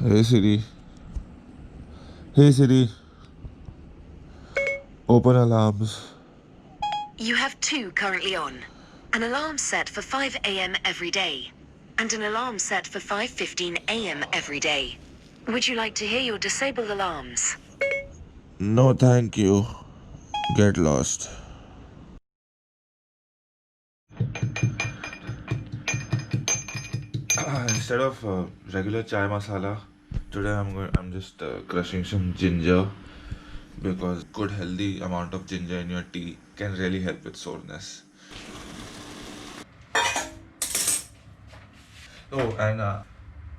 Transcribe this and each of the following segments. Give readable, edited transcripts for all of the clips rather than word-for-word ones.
Hey Siri. Hey Siri. Open alarms. You have two currently on. An alarm set for 5 a.m. every day, and an alarm set for 5:15 a.m. every day. Would you like to hear your disabled alarms? No, thank you. Get lost. Instead of regular chai masala, today I'm just crushing some ginger because good healthy amount of ginger in your tea can really help with soreness. Oh, and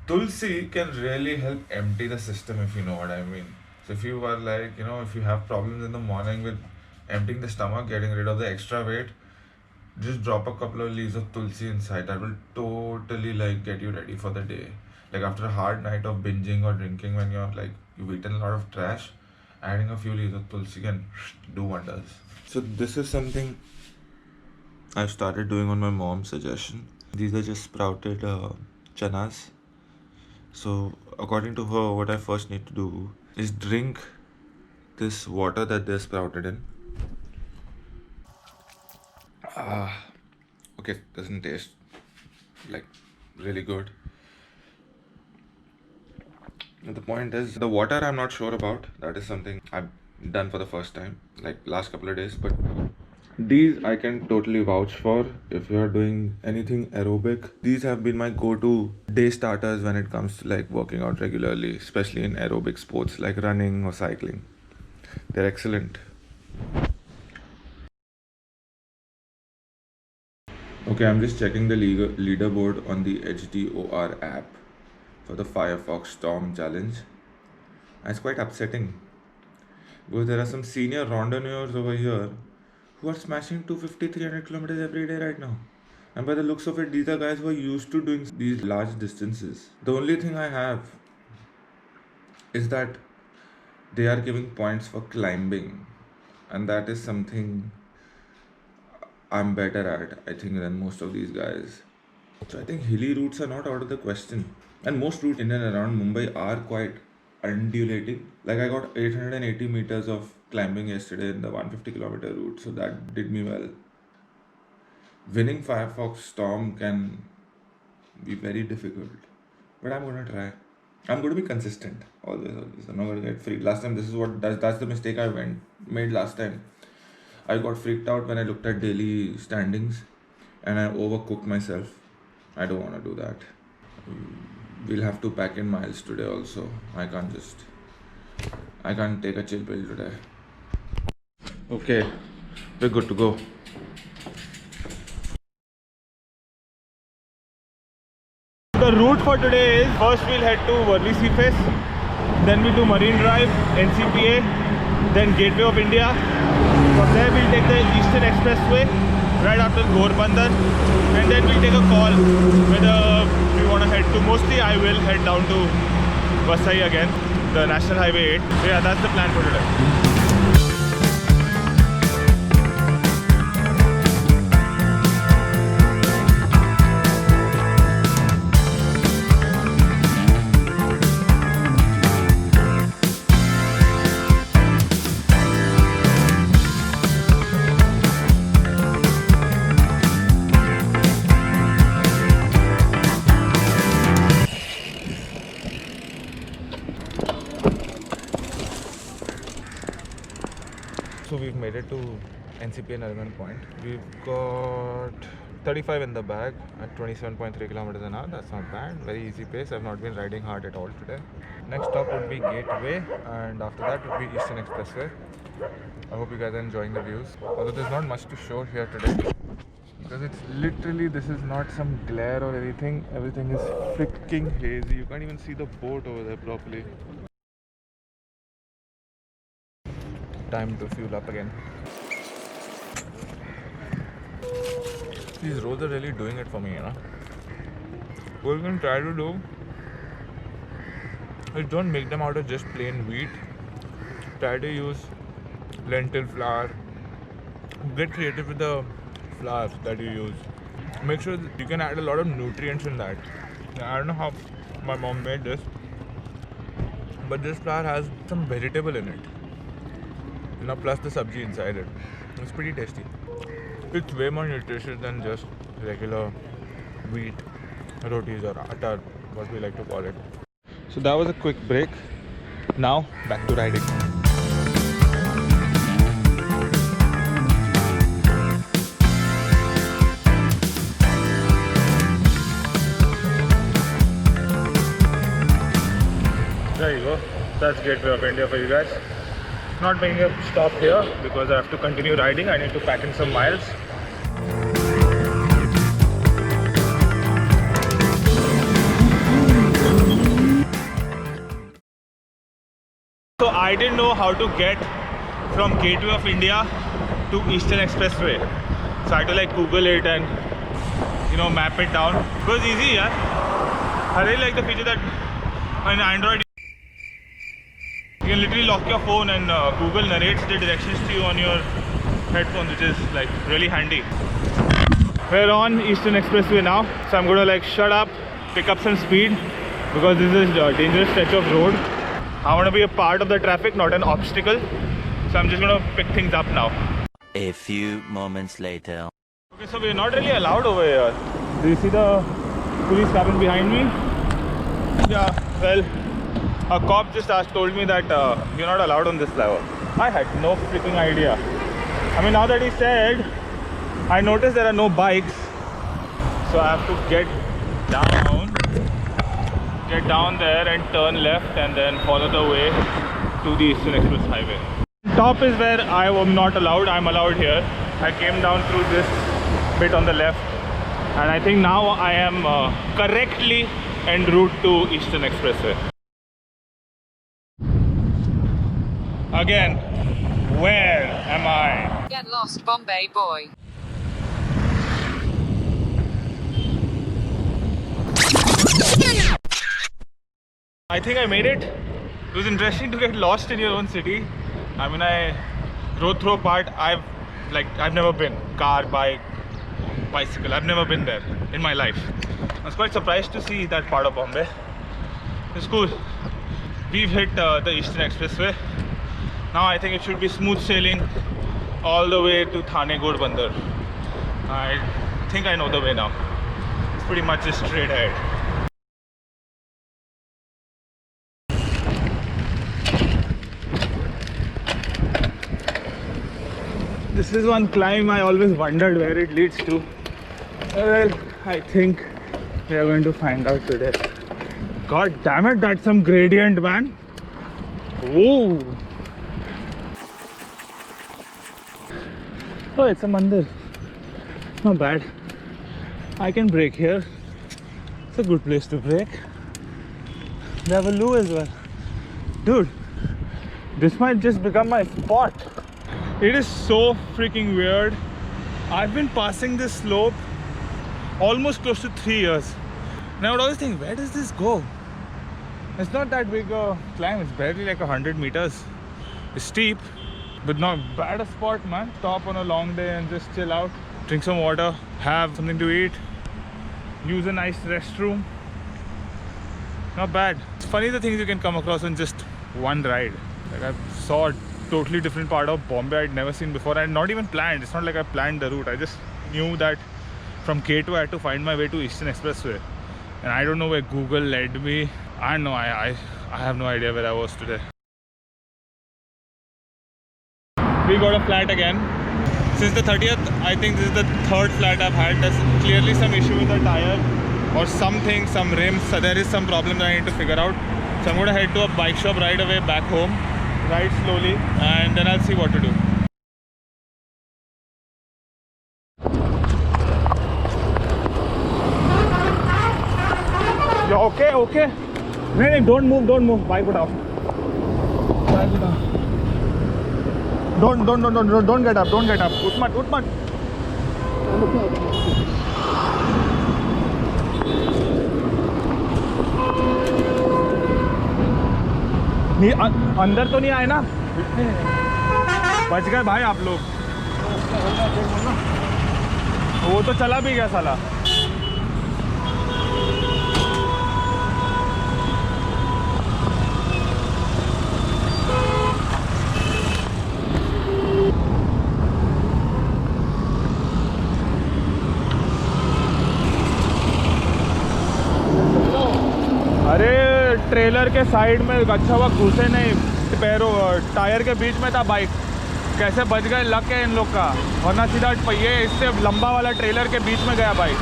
Tulsi can really help empty the system if you know what I mean. So if you are like, if you have problems in the morning with emptying the stomach, getting rid of the extra weight, just drop a couple of leaves of Tulsi inside. That will totally like get you ready for the day. Like after a hard night of binging or drinking when you're like you've eaten a lot of trash, adding a few leaves of Tulsi can do wonders. So this is something I've started doing on my mom's suggestion. These are just sprouted chanas. So, according to her, what I first need to do is drink this water that they're sprouted in. Okay, doesn't taste like really good. And the point is, the water I'm not sure about. That is something I've done for the first time, like last couple of days. But these I can totally vouch for if you're doing anything aerobic. These have been my go-to day starters when it comes to like working out regularly, especially in aerobic sports like running or cycling. They're excellent. Okay, I'm just checking the leaderboard on the HDOR app for the Firefox Storm Challenge. And it's quite upsetting because there are some senior randonneurs over here who are smashing 250, 300 kilometers every day right now. And by the looks of it, these are guys who are used to doing these large distances. The only thing I have is that they are giving points for climbing, and that is something I'm better at, I think, than most of these guys. So I think hilly routes are not out of the question. And most routes in and around Mumbai are quite undulating. Like I got 880 meters of climbing yesterday in the 150-kilometer route, so that did me well. Winning Firefox Storm can be very difficult, but I'm gonna try. I'm going to be consistent always, always. I'm not going to get freaked. Last time, this is what that's the mistake I made last time. I got freaked out when I looked at daily standings, and I overcooked myself. I don't want to do that. We'll have to pack in miles today also. I can't take a chill pill today. Okay, we're good to go. The route for today is first we'll head to Worli Sea Face, then we'll do Marine Drive, NCPA, then Gateway of India. From there we'll take the Eastern Expressway right after Gorbandar, and then we'll take a call whether we want to head to. Mostly I will head down to Vasai again, the National Highway 8. So yeah, that's the plan for today. So we've made it to NCPA Nariman point. We've got 35 in the bag at 27.3 kilometers an hour. That's not bad. Very easy pace. I've not been riding hard at all today. Next stop would be Gateway, and after that would be Eastern Expressway. I hope you guys are enjoying the views. Although there's not much to show here today, because it's literally, this is not some glare or anything. Everything is freaking hazy. You can't even see the boat over there properly. Time to fuel up again. These roads are really doing it for me, What we can try to do is don't make them out of just plain wheat. Try to use lentil flour. Get creative with the flour that you use. Make sure that you can add a lot of nutrients in that. I don't know how my mom made this, but this flour has some vegetable in it. You know, plus the sabji inside it. It's pretty tasty. It's way more nutritious than just regular wheat rotis or atta, what we like to call it. So that was a quick break. Now back to riding. There you go. That's Gateway of India for you guys. Not making a stop here because I have to continue riding. I need to pack in some miles. So I didn't know how to get from Gateway of India to Eastern Expressway. So I had to like Google it and map it down. It was easy, yeah. I really like the feature that on Android you can literally lock your phone and Google narrates the directions to you on your headphones, which is like really handy. We're on Eastern Expressway now, so I'm going to like shut up, pick up some speed because this is a dangerous stretch of road. I want to be a part of the traffic, not an obstacle. So I'm just going to pick things up now. A few moments later. Okay, so we're not really allowed over here. Do you see the police cabin behind me? Yeah, well, a cop just told me that you're not allowed on this flyover. I had no freaking idea. I mean, now that he said, I noticed there are no bikes. So I have to get down there and turn left and then follow the way to the Eastern Express Highway. Top is where I am not allowed. I'm allowed here. I came down through this bit on the left, and I think now I am correctly en route to Eastern Expressway. Again, where am I? Get lost, Bombay boy. I think I made it. It was interesting to get lost in your own city. I mean, I rode through a part I've never been. Car, bike, bicycle. I've never been there in my life. I was quite surprised to see that part of Bombay. It's cool. We've hit the Eastern Expressway. Now I think it should be smooth sailing all the way to Thane Ghodbunder. I think I know the way now. It's pretty much just straight ahead. This is one climb I always wondered where it leads to. Well, I think we are going to find out today. God damn it, that's some gradient, man. Whoa. Oh, it's a mandir. Not bad. I can brake here. It's a good place to brake. They have a loo as well. Dude, this might just become my spot. It is so freaking weird. I've been passing this slope almost close to 3 years. And I would always think, where does this go? It's not that big a climb. It's barely like 100 meters. It's steep, but not bad a spot, man. Stop on a long day and just chill out, drink some water, have something to eat, use a nice restroom. Not bad. It's funny the things you can come across in just one ride. Like I saw a totally different part of Bombay I'd never seen before. I had not even planned. It's not like I planned the route. I just knew that from Gateway I had to find my way to Eastern Expressway. And I don't know where Google led me. I don't know. I have no idea where I was today. We got a flat again. Since the 30th, I think this is the third flat I've had. There's clearly some issue with the tire or something, some rims. So there is some problem that I need to figure out. So I'm going to head to a bike shop right away back home, ride slowly, and then I'll see what to do. Yeah, okay. No, don't move. Bike it off. Don't get up. Utmat. अंदर तो नहीं आए ना? बच गए भाई आप लोग. वो तो चला भी गया साला. अरे ट्रेलर के साइड में अच्छा हुआ घुसे नहीं, पैरों टायर के बीच में था बाइक, कैसे बच गए, लक है इन लोग का, वरना सीधा पहिए इससे लंबा वाला ट्रेलर के बीच में गया बाइक,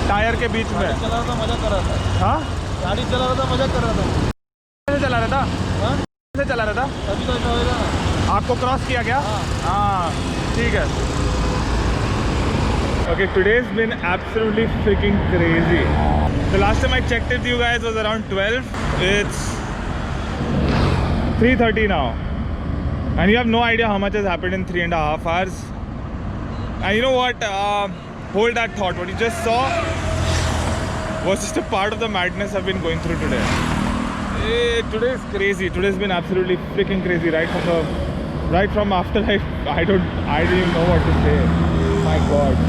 टायर के बीच में। चला रहा था, मजा कर रहा था। हाँ, गाड़ी चला रहा था, मजा कर रहा था। कैसे चला रहा था? हाँ? कैसे चला रहा था? तभी तो ऐसा होगा ना। आपको क्रॉस किया गया? हाँ ठीक है। Okay, today's been absolutely freaking crazy. The last time I checked with you guys was around 12. It's 3:30 now. And you have no idea how much has happened in 3.5 hours. And you know what? Hold that thought. What you just saw was just a part of the madness I've been going through today. Today is crazy. Today's been absolutely freaking crazy. Right from after I don't even know what to say. My God.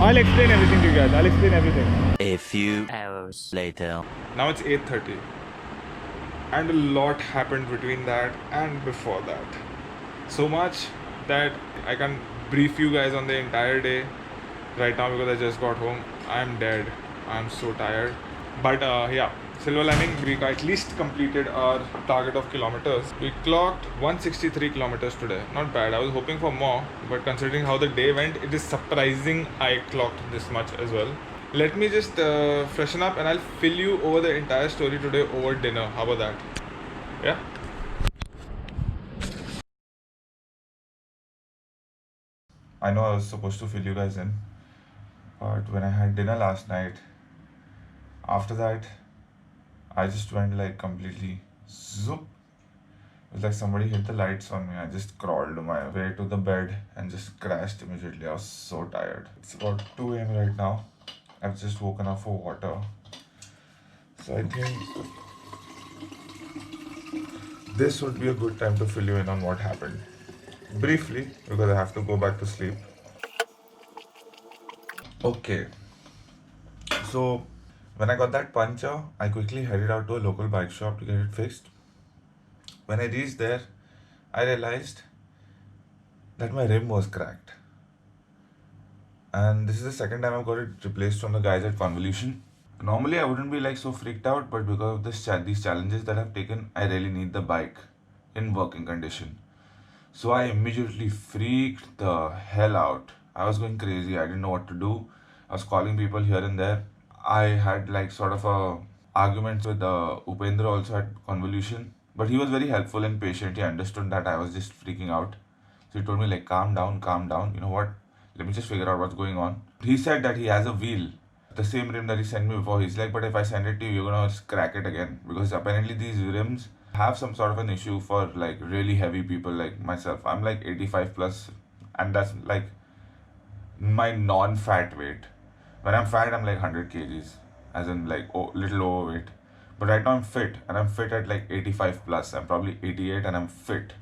I'll explain everything to you guys. I'll explain everything. A few hours later. Now it's 8:30. And a lot happened between that and before that. So much that I can brief you guys on the entire day right now because I just got home. I'm dead. I'm so tired. But yeah, silver lining, we at least completed our target of kilometers. We clocked 163 kilometers today. Not bad. I was hoping for more, but considering how the day went, it is surprising I clocked this much as well. Let me just freshen up and I'll fill you over the entire story today over dinner. How about that? Yeah? I know I was supposed to fill you guys in, but when I had dinner last night, after that, I just went like completely zoop. It was like somebody hit the lights on me. I just crawled my way to the bed and just crashed immediately. I was so tired. It's about 2 a.m. right now. I've just woken up for water. So I think this would be a good time to fill you in on what happened. Briefly, because I have to go back to sleep. Okay. So when I got that puncture, I quickly headed out to a local bike shop to get it fixed. When I reached there, I realized that my rim was cracked. And this is the second time I've got it replaced from the guys at Convolution. Normally, I wouldn't be like so freaked out, but because of these challenges that I've taken, I really need the bike in working condition. So I immediately freaked the hell out. I was going crazy. I didn't know what to do. I was calling people here and there. I had like sort of a arguments with Upendra also at Convolution, but he was very helpful and patient. He understood that I was just freaking out. So he told me like, calm down, calm down. You know what? Let me just figure out what's going on. He said that he has a wheel, the same rim that he sent me before. He's like, but if I send it to you, you're gonna just crack it again, because apparently these rims have some sort of an issue for like really heavy people like myself. I'm like 85 plus, and that's like my non-fat weight. When I'm fat, I'm like 100 kgs, as in like little overweight. But right now I'm fit, and I'm fit at like 85 plus. I'm probably 88, and I'm fit.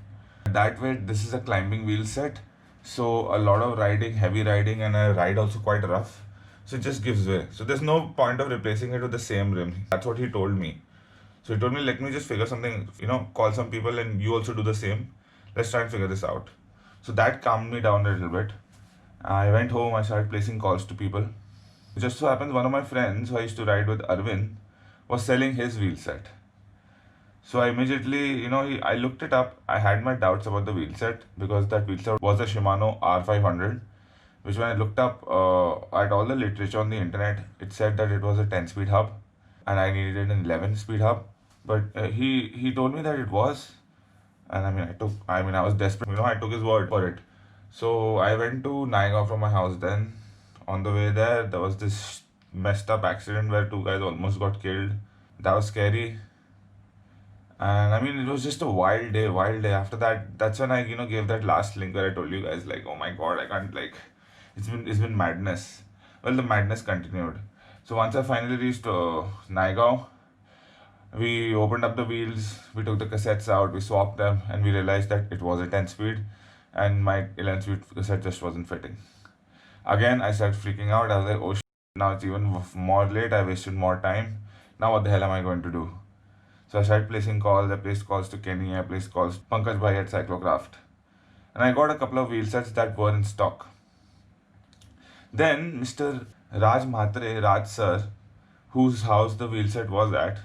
That weight, this is a climbing wheel set, so a lot of riding, heavy riding, and I ride also quite rough. So it just gives way. So there's no point of replacing it with the same rim. That's what he told me. So he told me, let me just figure something, call some people and you also do the same. Let's try and figure this out. So that calmed me down a little bit. I went home, I started placing calls to people. It just so happens one of my friends who I used to ride with, Arvind, was selling his wheel set. So I immediately, I looked it up. I had my doubts about the wheel set because that wheel set was a Shimano R500, which when I looked up at all the literature on the internet, it said that it was a 10-speed hub and I needed an 11-speed hub. But he told me that it was, and I was desperate. I took his word for it. So I went to Naigaon from my house. Then on the way there was this messed up accident where 2 guys almost got killed. That was scary. And it was just a wild day, wild day. After that, that's when I, gave that last link where I told you guys like, oh my God, I can't it's been madness. Well, the madness continued. So once I finally reached Naigaon, we opened up the wheels, we took the cassettes out, we swapped them, and we realized that it was a 10 speed and my 11 speed cassette just wasn't fitting. Again, I started freaking out. I was like, oh shit, now it's even more late. I wasted more time. Now what the hell am I going to do? So I started placing calls. I placed calls to Kenny. I placed calls to Pankaj Bhai at Cyclocraft. And I got a couple of wheel sets that were in stock. Then Mr. Raj Mhatre, Raj sir, whose house the wheel set was at,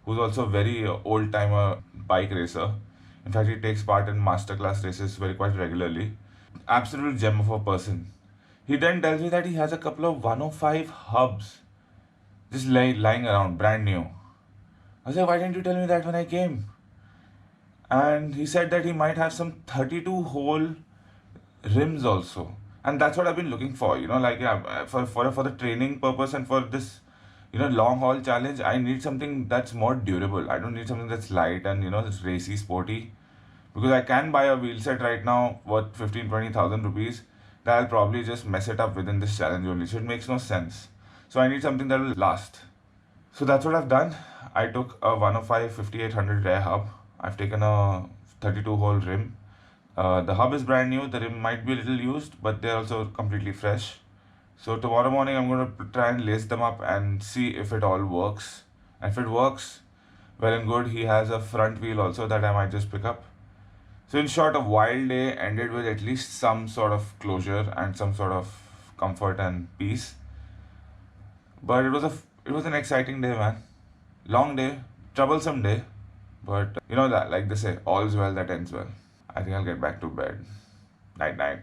who's also a very old timer bike racer. In fact, he takes part in masterclass races very quite regularly. Absolute gem of a person. He then tells me that he has a couple of 105 hubs just lying around, brand new. I was like, why didn't you tell me that when I came? And he said that he might have some 32 hole rims also. And that's what I've been looking for, like yeah, for the training purpose and for this, long haul challenge, I need something that's more durable. I don't need something that's light and, it's racy, sporty. Because I can buy a wheel set right now worth 15,000-20,000 rupees that I'll probably just mess it up within this challenge only. So it makes no sense. So I need something that will last. So that's what I've done. I took a 105 5800 rear hub. I've taken a 32 hole rim. The hub is brand new. The rim might be a little used, but they're also completely fresh. So tomorrow morning I'm going to try and lace them up and see if it all works. And if it works, well and good. He has a front wheel also that I might just pick up. So in short, a wild day ended with at least some sort of closure and some sort of comfort and peace. But it was an exciting day, man. Long day, troublesome day, but that, like they say, all's well that ends well. I think I'll get back to bed. Night night.